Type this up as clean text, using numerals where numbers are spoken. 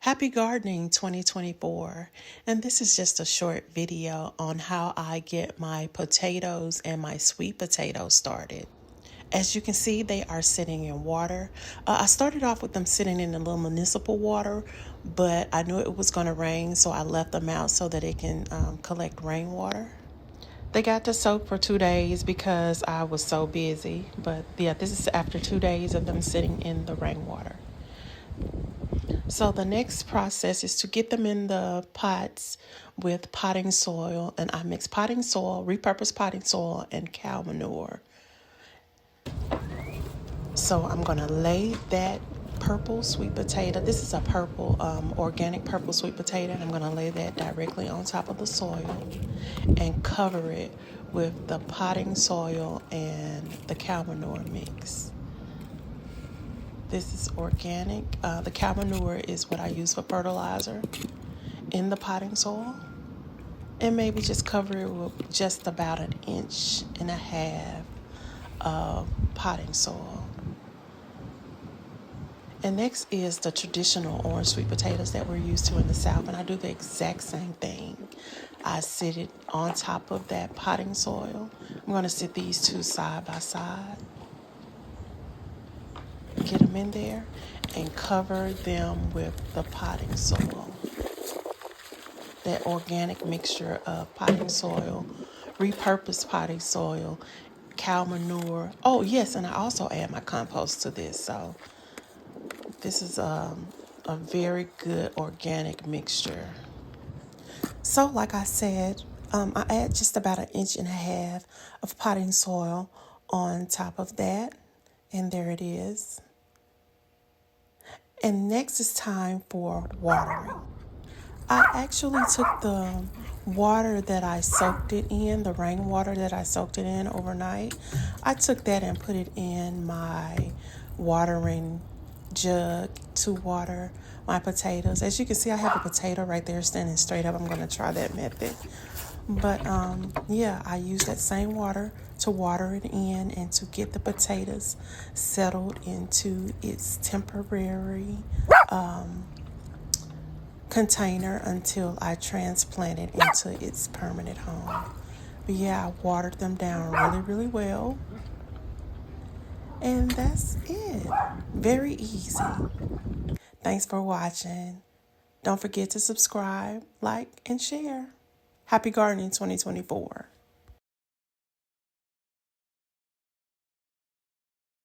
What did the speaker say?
Happy Gardening 2024, and this is just a short video on how I get my potatoes and my sweet potatoes started. As you can see, they are sitting in water. I started off with them sitting in a little municipal water, but I knew it was going to rain, so I left them out so that it can collect rainwater. They got to soak for 2 days because I was so busy, but yeah, this is after 2 days of them sitting in the rainwater. So the next process is to get them in the pots with potting soil, and I mix potting soil, repurposed potting soil, and cow manure. So I'm going to lay that purple sweet potato. This is a purple, organic purple sweet potato, and I'm going to lay that directly on top of the soil and cover it with the potting soil and the cow manure mix. This is organic. The cow manure is what I use for fertilizer in the potting soil. And maybe just cover it with just about 1.5 inches of potting soil. And next is the traditional orange sweet potatoes that we're used to in the South. And I do the exact same thing. I sit it on top of that potting soil. I'm going to sit these two side by side. Get them in there and cover them with the potting soil. That organic mixture of potting soil, repurposed potting soil, cow manure. Oh, yes, and I also add my compost to this. So this is a very good organic mixture. So like I said, I add just about 1.5 inches of potting soil on top of that. And there it is. And next is time for watering. I actually took the water that I soaked it in, the rainwater that I soaked it in overnight. I took that and put it in my watering jug to water my potatoes. As you can see, I have a potato right there standing straight up. I'm going to try that method. But yeah, I use that same water to water it in and to get the potatoes settled into its temporary container until I transplant it into its permanent home. But yeah, I watered them down really, really well. And that's it. Very easy. Thanks for watching. Don't forget to subscribe, like, and share. Happy Gardening 2024.